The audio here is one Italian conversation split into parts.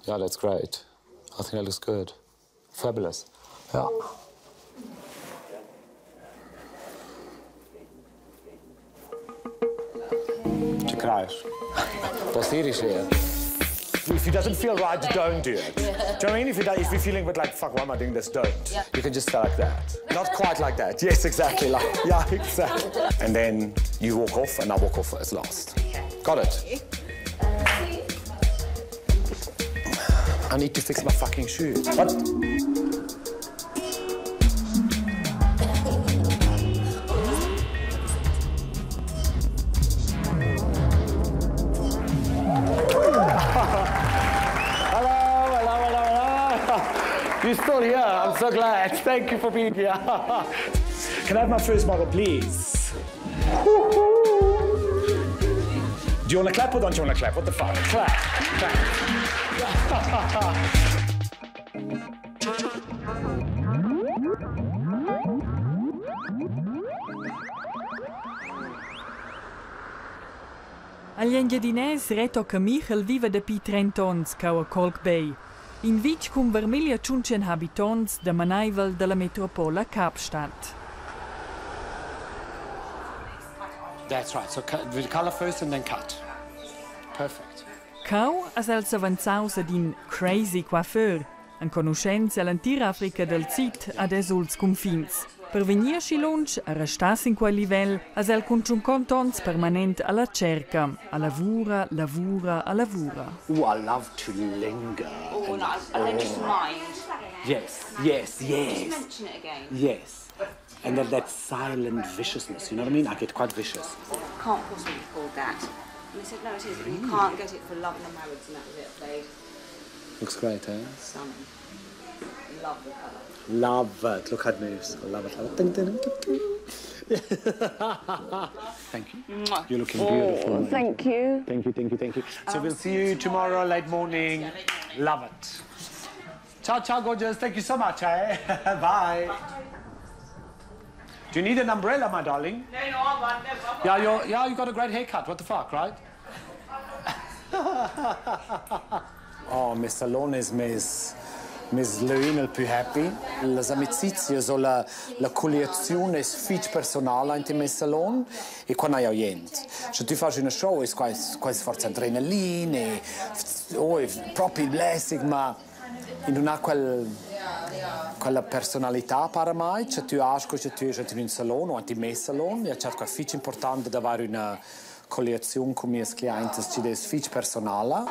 Yeah, that's great. I think that looks good. Fabulous. Yeah. Craj. Was hier is weer. If it doesn't feel right, don't do it. Do you know what I mean? If you're feeling a bit like, fuck, why am I doing this? Don't. Yeah. You can just start like that. Not quite like that. Yes, exactly. Like, yeah, exactly. And then you walk off, and I walk off as last. Got it? I need to fix my fucking shoes. What? You're still here. I'm so glad. Thank you for being here. Can I have my first model, please? Do you want to clap or don't you want to clap? What the fuck? Clap. Clap. Agli engiadinès Reto Camichel vive da pi 30 ons cau a Colk Bay. In vitg cum vermiglia ciuncien habitants da manaivel della metropola Kapstadt. That's right. So with color first and then cut. Perfect. Cau as els avanzaus ad in crazy coiffeur, enconuschent all'Antirafrica del Zit ad esuls cunfins. Per venir schi lunch, arrestas in quel livel, as el cunchun contons permanent alla cerca, a lavura, lavura, a lavura. Ooh, I love to linger. Oh, no, and then just mind. Yes, yes, yes. Just mention it again. Yes. And then that silent viciousness, you know what I mean? I get quite vicious. Can't possibly be called that. And they said, no, it is, but you can't get it for Love and the Marriage, and that was it, I played. Looks great, eh? Stunning. Love the colour. Love it. Look how it moves. I love it. Ding, ding, ding, ding. Thank you. Mwah. You're looking beautiful. Oh, thank you. Thank you, thank you, thank you. So we'll see you tomorrow, late morning. Love it. Ciao, ciao, gorgeous. Thank you so much, eh? Bye. Do you need an umbrella, my darling? No, I want Yeah, you got a great haircut. What the fuck, right? Oh, Miss Salon is Miss Luina il più happy. Le amicizie o la collezione è fitch personale in Miss Salon e quando hai gente. Se tu fai una show è quasi forza adrenalina e è proprio blessing, ma non ha quella personalità per mai. Se tu hai in un salone o in un salon, è certo che è fitch importante avere una collezione con i miei clienti che è fitch personale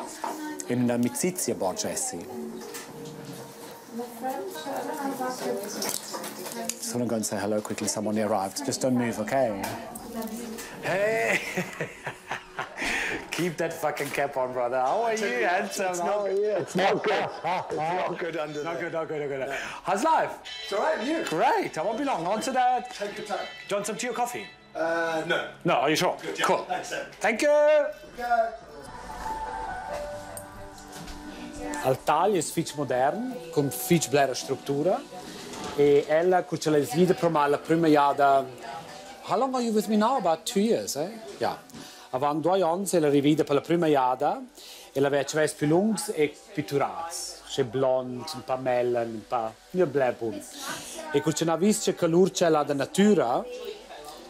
e un'amicizia borgessi. Just want to go and say hello quickly. Someone arrived. Just don't move, okay? Hey! Keep that fucking cap on, brother. How are you, handsome? How are you? It's not good. It's not good under there. Not good. How's life? It's all right, you? Great. I won't be long. On to that. Take your time. Do you want some tea or coffee? No. No, are you sure? Good, yeah. Cool. Thanks, Sam. Thank you. Okay. Al taglio è fitch modern, con fitch blera struttura. E ella, che ce l'ha vita la prima jada. How long are you with me now? About 2 years, eh? Yeah. Avant 2 anni, ella rivide per la prima jada. E la vecchia veste più lunga e pitturats. C'è blond, un po' melon, un po'... Mio blebun. E che ce l'ha vista che l'ur c'è la da natura,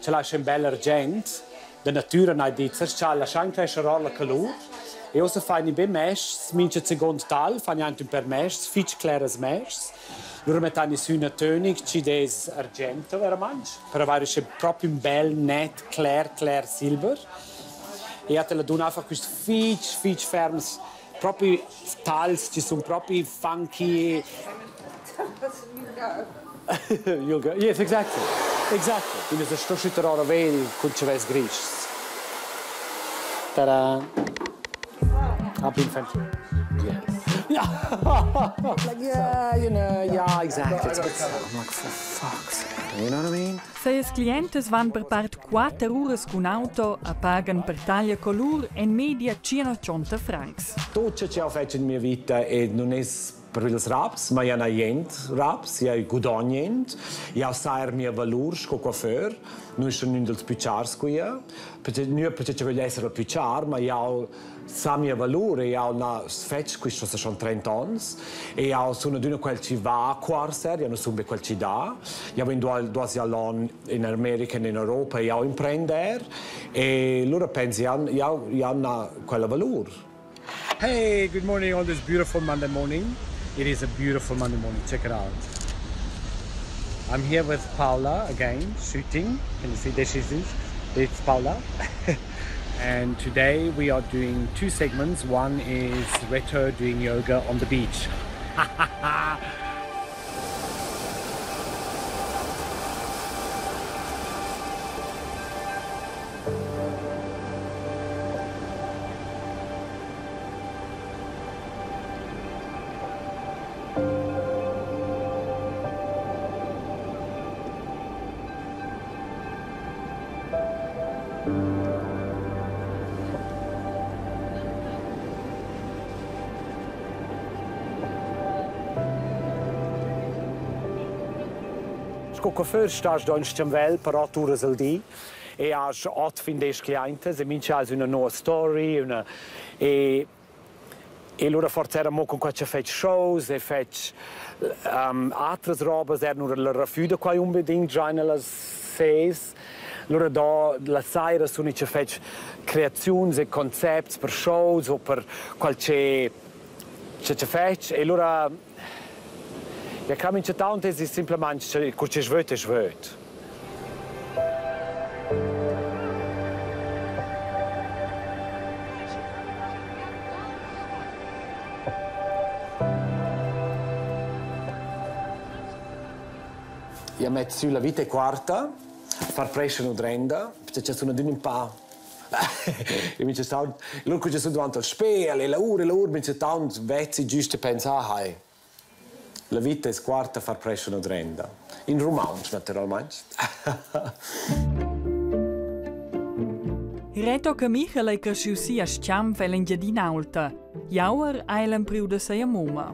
ce l'ha un bel argent, da natura nei dizzer, c'ha la schan crescerà la calur. E ora fanno ben mesh, mince secondo tal, fanno anche un per mesh, fitch claras mesh. Loro mettono su una tonica ci des argento veramente, per avere proprio un bel net clear silver. E a te la dona fa questo fitch ferms, proprio tals, ci sono proprio funky. You'll go. Yes, exactly. Quindi se sto sciutterò vedi con ci ves gris. Ta-da! I've been fantastic. Yeah. Like, yeah, you know, yeah, exactly. I'm like, for fuck's sake, you know what I mean? Se as clientes van per part 4 ore con auto a pagan per taglia color in media 180 francs. Tutto ciò che ho fatto in mia vita e non è per i raps, ma io non ho raps, io ho guadagnat, io ho sair mia valore come coiffeur, non sono un dei più chars qui, non perché voglio essere più char, ma io ho sa mia valore, io ho fatto questo sono 30 anni e io sono di quel che va a quars, io non so quel che dà. Io vengo due anni in America e in Europa, io imprender e loro pensano che io ho quel valore. Hey, good morning on this beautiful Monday morning. It is a beautiful Monday morning, check it out. I'm here with Paula again, shooting. Can you see there she is? It's Paula. And today we are doing two segments. One is Reto doing yoga on the beach. Als coiffeur stai da in Stamvel per 8 ore al giorno e hai 8 15 clienti e minchia hai una nuova storia e allora forse era con qualche fece shows e fece altre robe erano la rafiuda qua unbedingt già nella ses allora da la sera sono ci fece creazioni e concetti per shows o per qualche ci fece e allora ja, Camichel tanto ist semplicemente che svöt è svöt. Io metto sulla vita e quarta, far pressione drenda, perché c'è sono di un po'. E mi c'è stato, loro che sono davanti al spiedo, la ora, mi c'è stato vezzi giusto pensare. La vita è quarta far pressione drenda. In romanzo, naturalmente. Reto Camichel è cresciuto sia a Sciamf e l'Engiadina Alta. Jauer ha l'impriu de sei mumma.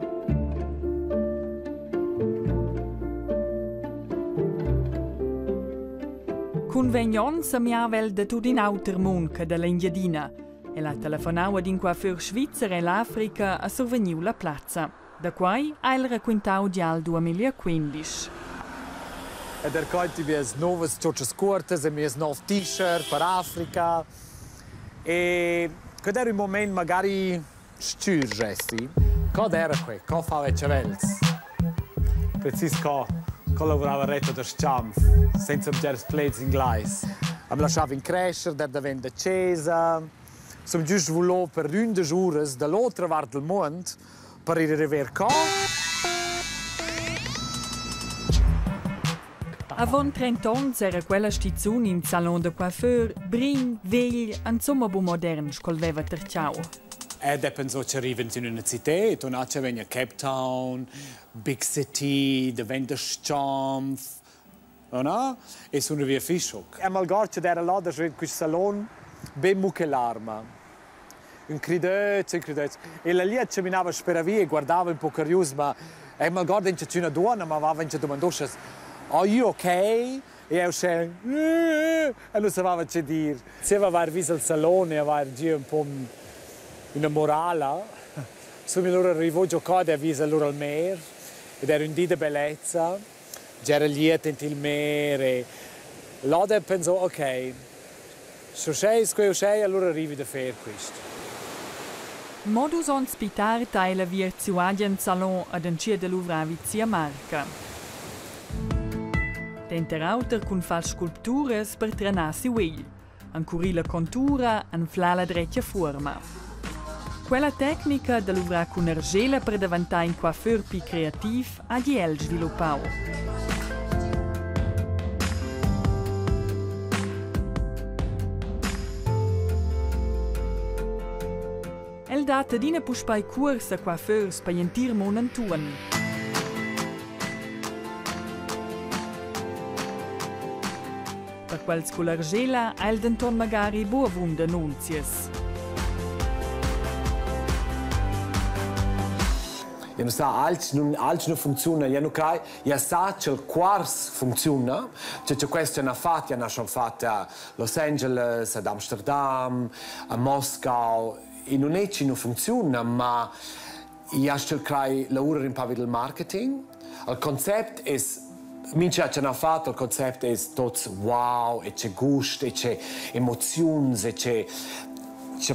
Convegnon samiavel de tutto in auter mund che dell'Engiadina. E la telefonava di un coiffeur svizzero e l'Africa a sorveniu la piazza. Da quai ha il raccontau già al 2015. E der kajti mi nuove ciocce corte, e mi nuovo t-shirt per Africa. E quando era un momento magari stürgesti, cosa era qui? Cosa fava cevels? Preciso cosa lavorava Reto der Sciamf, senza mangiare plezzi in glais. Mi lasciava in crescere, da vende accesa. Sono giusto voluto per 11 ore dall'altra parte del mondo per arrivare qua. Avon 30 anni era quella stazione in salon de coiffeur, brin, vegl, insomma bu modern, scolveva terciao. E penso che arrivano in una città, e tornate vengono a Cape Town, Big City, diventa Sciamf, no? E sono via Fischhoek. E malgrado che era là, in questo salon, ben mucche l'arma. Un cridezzo. E la lì camminava per via e guardava un po' curioso, ma malgrado che c'è una donna, ma aveva domandato «Are you okay?» E io dicevo e non sapeva che dire. Se aveva visto il salone, aveva un po' una morale. Sono loro arrivato qua e ho visto loro il mare, ed era un dì di bellezza, c'era lieto il mare. Là penso, ok, se sei, allora arrivi a fare questo. Modus ospitar taila via Zuadien salon ad encia de Luvravizia Marca. Tenterauter cun fal sculpturas per tranassi uegl, ancuri la contura, anfla la dreccia forma. Quella tecnica de luvrar cun argela per diventare un coiffeur più creativ ha di el sviluppau. El data dina puspai curs a coiffeurs per entir mon enturn. Per quels con l'argela ha il denton magari buon vunda nunzias. Ja, non sa, altri non funziona, ja, craj, ja sa che il chars funziona, cioè questo hanno fatto a Los Angeles, ad Amsterdam, a Mosca, non è che non funziona, ma io sto craj lavorare in pavi del marketing. Il concetto è, mince che hanno fatto, il concetto è tutto wow, e c'è gusto, e c'è emozioni, e c'è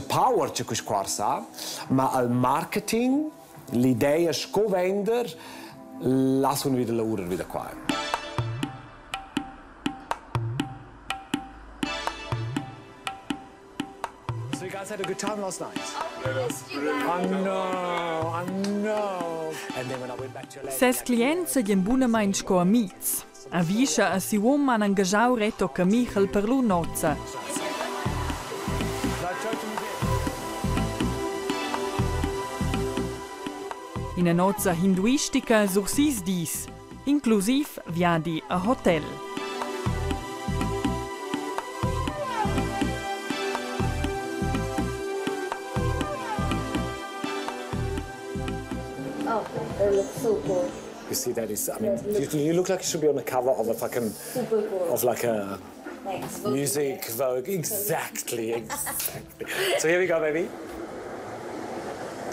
power, c'è questo qua, ma il marketing, l'idea è scovendere, lasciano wieder lavorare wieder qua. So you guys had a good time last night? Oh no, I know. And then when I went back to LA... Ses clients gien bunamainch co amics. A vischa a si uom han engagau Reto Camichel per lur nozza. In a nozza hinduistica sur 6 dis, inclusiv viadi a hotel. Oh, it looks so cool. You see, that is, I mean, you look like you should be on the cover of a fucking, Super cool. of like a Thanks. music Vogue. Exactly, exactly. So here we go, baby.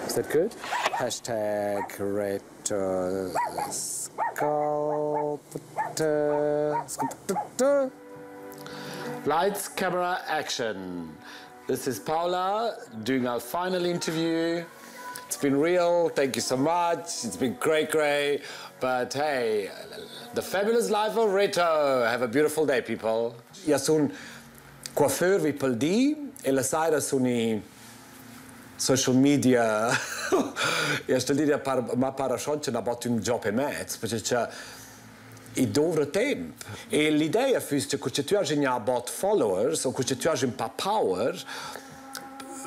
Is that good? Hashtag Reto Sculpturas. Lights, camera, action. This is Paula doing our final interview. It's been real, thank you so much. It's been great. But hey, the fabulous life of Reto. Have a beautiful day, people. Io sono coiffeur vi pel dì e la sera sono i social media. Io sto lì ma para c'è una botta un job e mezzo, perché c'è il dovre tempo. E l'idea fosse che tu hai un bot followers o che tu hai un po' power,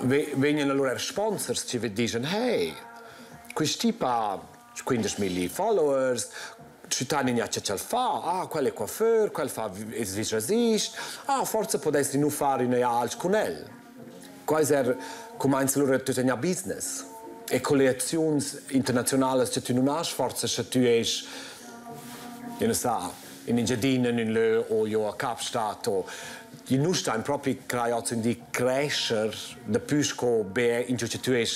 vengono loro sponsors che dicono hey, questo tipo ha 15.000 followers, ci tanti non ce la fa, quello è coiffeur, quello fa visagist, forse potresti non fare un altro con lui. Questo è come loro tu hai un business. E con le azioni internazionali che tu non hai, forse se tu sei, non so, in Engadina, in Le, o io a Kapstadt, o non stai proprio creando di crescere da più che in ciò che tu sei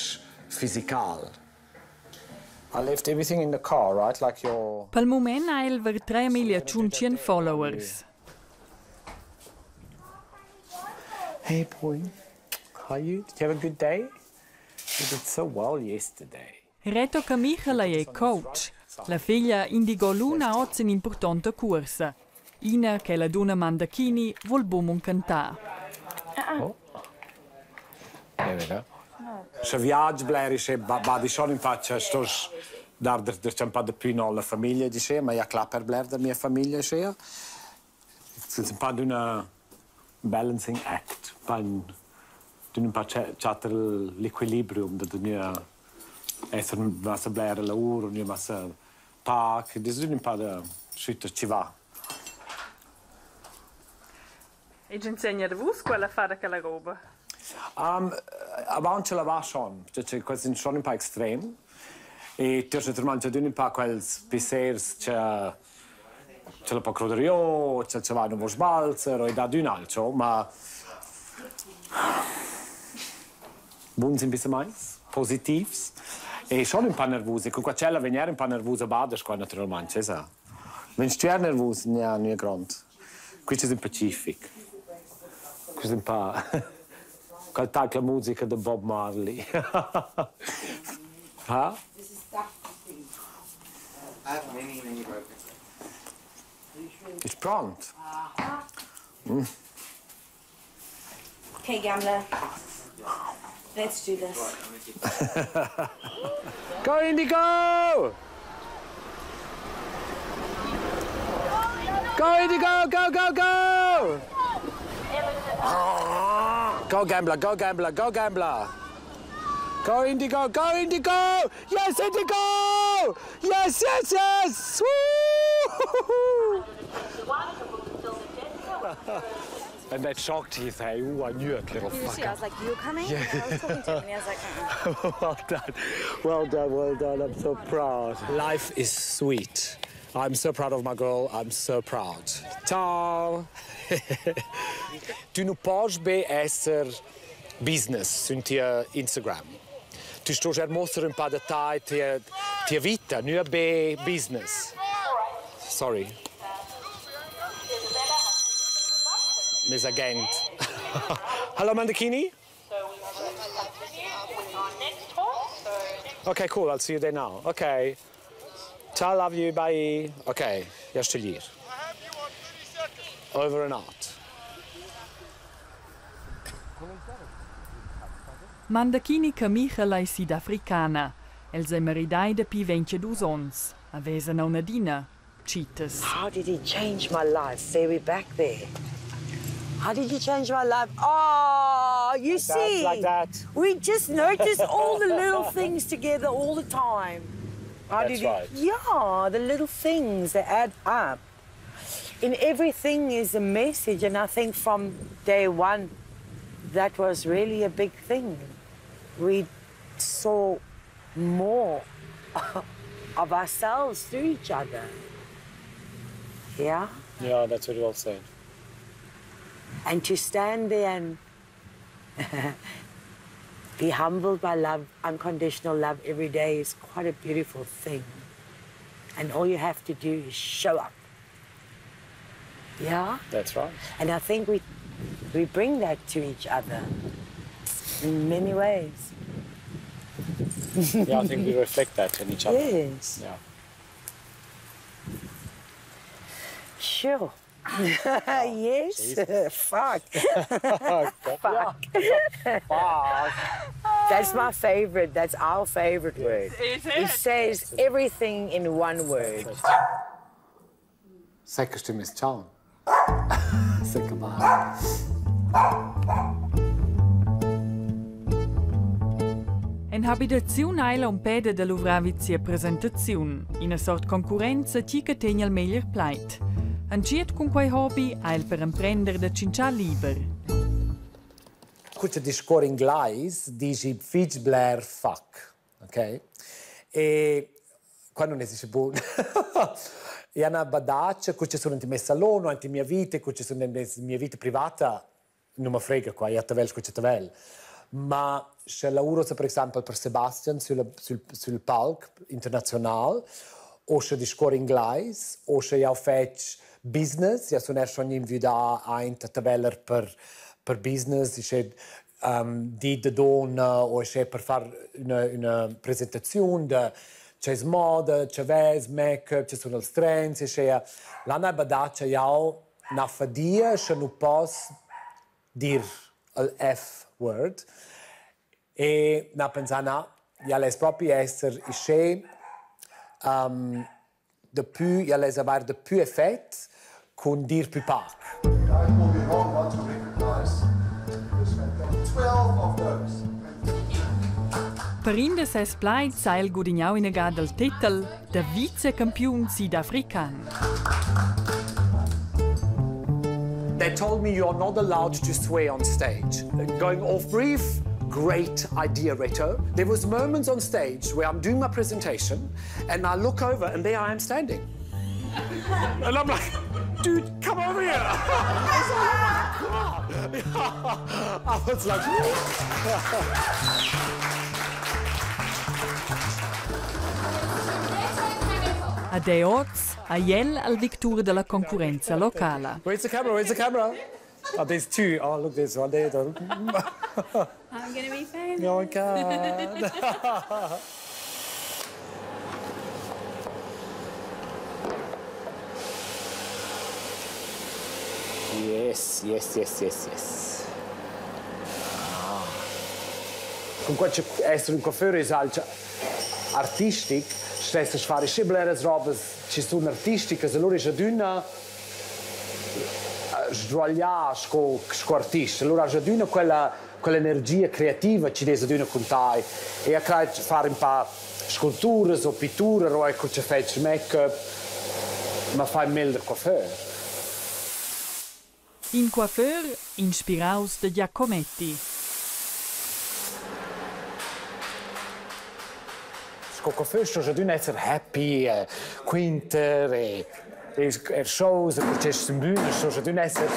fisical. I left everything in the car, right? Like your... Pel moment ha el ver 3.500.000 followers. Hey boy, how are you? Did you have a good day? You did so well yesterday. Reto Camichel è coach. La figlia indigo l'una oggi un'importante corsa. Ina che la donna mandachini vuol buon cantare. Oh. There we go. Se viaggio blerisch badi schon in faccia stos dar c'è un po' di più nella famiglia dice ma io clapper bler da mia famiglia dice è un po' di una balancing act di un po' chatter l'equilibrio da mia essere massa bler lavoro mia massa pac di un po' di shit ci va. E ci insegna a voi quella fare quella roba? Avanti la va schon, cioè questo è schon un po' estremo e ti ho mangiato un po' quei pizzers c'è la po' croderio, c'è va un sbalzer o da un altro, ma buoni in bisa mais, positivi e schon un po' nervosi, con qua c'è la venire un po' nervosa bada qua naturalmente, sa. Wenn tu è nervoso, non è grande. Questo è in Pacific. Questo è un po' Cantare la musica di Bob Marley. Huh? It's pronto. Okay, gambler. Let's do this. Go, Indigo! Go, Indigo! Go, go, go! Go, gambler, go, gambler, go, gambler! Go, Indigo, go, Indigo! Yes, Indigo! Yes, yes, yes! Woo! And that shocked you, hey? Ooh, I knew it, little You see, I fucker. was like, you coming? Yeah. I was talking to him and he was like, Well done. Well done, well done. I'm so proud. Life is sweet. I'm so proud of my girl. I'm so proud. Ciao! Tu non puoi essere business su Instagram. Tu stai a mostrare un po' di dettagli tua vita, non è business. Sorry. Miss Agent. Hello, Mandakini. Okay, cool. I'll see you there now. Okay. Ciao, love you. Bye. Okay. Jag styr. Over and out. Mandakini Camichel è sudafricana. Els è maridai da pi 22 ons. Avesa una dina. Cheetahs. How did he change my life? Very back there. How did you change my life? Oh, you see. Like that. We just notice all the little things together all the time. How That's right. Yeah, the little things that add up. In everything is a message, and I think from day one, that was really a big thing. We saw more of ourselves through each other. Yeah? Yeah, that's what you all said. And to stand there and be humbled by love, unconditional love every day is quite a beautiful thing. And all you have to do is show up. Yeah? That's right. And I think we bring that to each other in many ways. Yeah, I think we reflect that in each other. Yes. Yeah. Sure. Yes. Fuck. Fuck. That's my favorite. That's our favorite word. It says everything in one word. Säkert du miss ciao. Säkert mal. En habitaziun aila un pede da luvravizia presentaziun, in a sort concurenza chi che tegna il meglier pleit. Anciet con quei hobby ail per imprender da cincià liber. Quando discorre inglese, dici fitch blair fuck, ok? E quando non esiste buono. E una badaccia, quando sono in mia salone, in mia vita, quando sono in mia vita privata, non mi frega qua, io tavel, scuccia tavel. Ma se lavoro, per esempio, per Sebastian sul palco internazionale, o se discorre inglese, o se io faccio business, io sono schon invitato a un taveller per business, c'è di donna, o c'è per fare una presentazione, c'è moda, c'è vest, make-up, ci sono i trends, c'è l'anna badaccia io una fadia, se non posso dire il F-word, e na pensana, io les proprio essere c'è de più, io les avere de più effetto con dir più poco. I will be wrong not to recognize this fantastic 12 of those. Per inde ses pleit sa el gudignau in agad del titel de vicecampion sudafrican. They told me you're not allowed to swear on stage. Going off brief, great idea, Reto. There was moments on stage where I'm doing my presentation and I look over and there I am standing. And I'm like, dude, come over here. I was like, A deoz, a iel al victur della concurenza locala. where's the camera? Where's the camera? Oh, there's two. Oh, look, there's one there. I'm going to be famous. No, I can't. Yes. Comunque essere un coiffeur è artistico, stesse fare sciblere robe, ci sono artistiche, allora è una sdrogliare con artista, allora è una quell'energia creativa ci deve una contai e a fare un po' sculpturas o pitture o ecco ci faccio make-up, ma fai meglio coiffeur. In coiffeur inspiraus de Giacometti. Con coiffeur sto già essere happy, quinter e shows, che c'è in bühne, sto già essere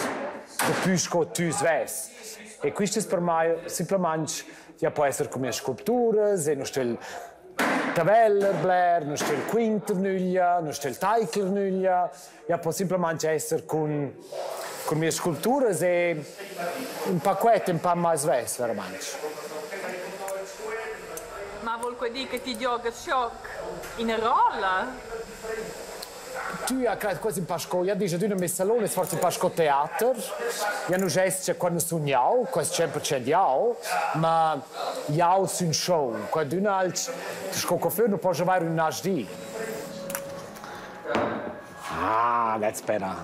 de più con tu sves. E queste per me semplicemente può essere come sculpturas, e non stel taveller, blair, non stel quinternuglia, non stel teiklernuglia, può semplicemente essere con mie sculpturas e un pacchetto un po' mai sves, veramente. Ma vuol dire che ti gioca shock in rolla? Tu hai creato quasi un pasco, io dico, tu non mi salone, forse un pasco teatro, io non gesto quando sognavo, questo 100% io, ma io su un show, quando un altro, tu coiffeur non può giocare un HD. Ah, that's better.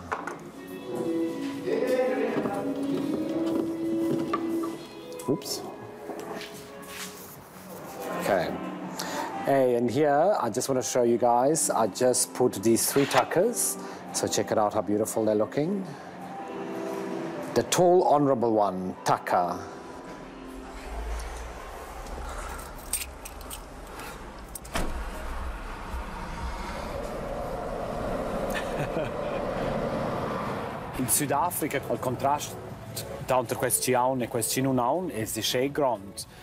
Oops. Okay. Hey, and here I just want to show you guys, I just put these 3 tuckers, so check it out how beautiful they're looking. The tall, honorable one, tucker. In Südafrika, il contrasto tra questi aun e questi non aun è grande.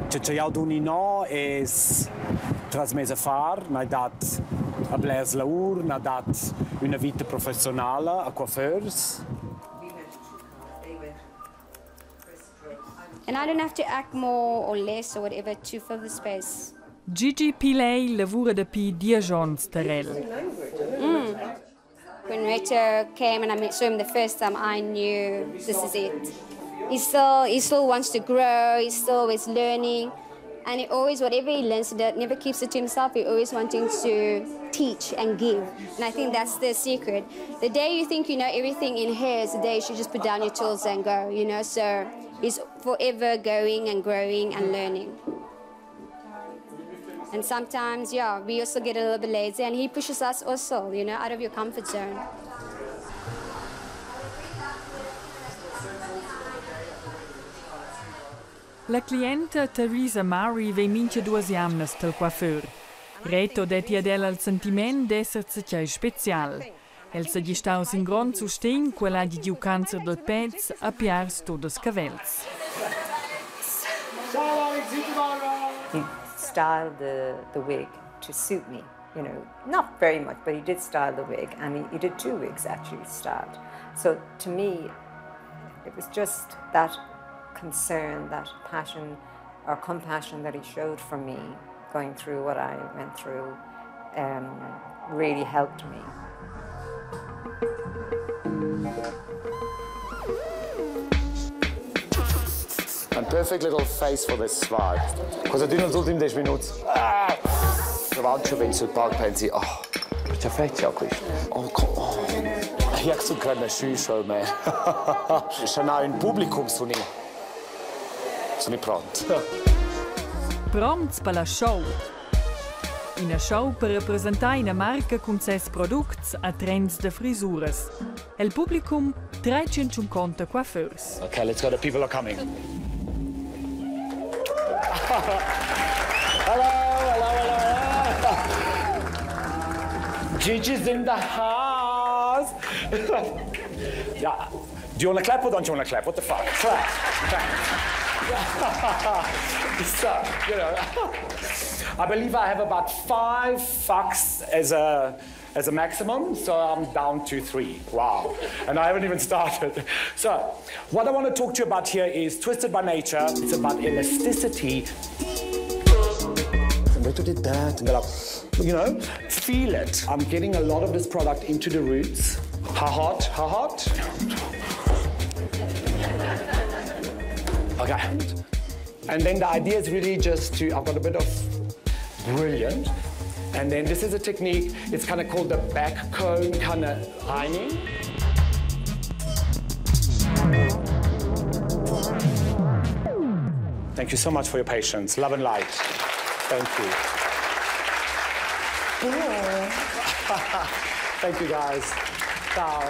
Ciò io doni no è trasmessa far, mi ha dato a blers lavur, mi ha dato una vita professionale a coiffeurs. And I don't have to act more or less or whatever to fill the space. Gigi Pilei lavora da più 10 anni terrell. When Reto came and I saw him the first time, I knew this is it. He still wants to grow, he's still always learning, and he always, whatever he learns, he never keeps it to himself, he's always wanting to teach and give. And I think that's the secret. The day you think you know everything in hair is the day you should just put down your tools and go, you know, so he's forever going and growing and learning. And sometimes, yeah, we also get a little bit lazy, and he pushes us also, you know, out of your comfort zone. La clienta Teresa Murray ve mincha 2 anni del coiffeur. Reto detti ad ella il sentimento d'essersi chei special. El se gli staus in grand sustegn quella di giu cancer del pez a piars todes cavels. He styled the wig to suit me, you know, not very much, but he did style the wig, and he did 2 wigs actually styled. So to me, it was just that concern, that passion or compassion that he showed for me going through what I went through really helped me. A perfect little face for this slide. Cosa tu negli ultimi 10 minuti? Davanti vengo sul palco e pensi, oh, che fecchia questo? Oh, jak so kad naschü Showman. Še na in publikum sono pronti. Pronts per la show. Una show per rappresentare una marca con 6 prodotti a trends de frisuras. Il publikum 350 coiffeurs. Okay, let's go. The people are coming. Hello. Gigi's in the house. Yeah. Do you want to clap or don't you want to clap? What the fuck? Clap. So, you know, I believe I have about 5 fucks as a maximum, so I'm down to 3. Wow. And I haven't even started. So, what I want to talk to you about here is Twisted by Nature. It's about elasticity. Reto did that, and they're like, you know, feel it. I'm getting a lot of this product into the roots. How hot? Okay. And then the idea is really just to, I've got a bit of brilliant. And then this is a technique, it's kind of called the back cone kind of lining. Thank you so much for your patience. Love and light. Thank you. Thank you, guys. Ciao.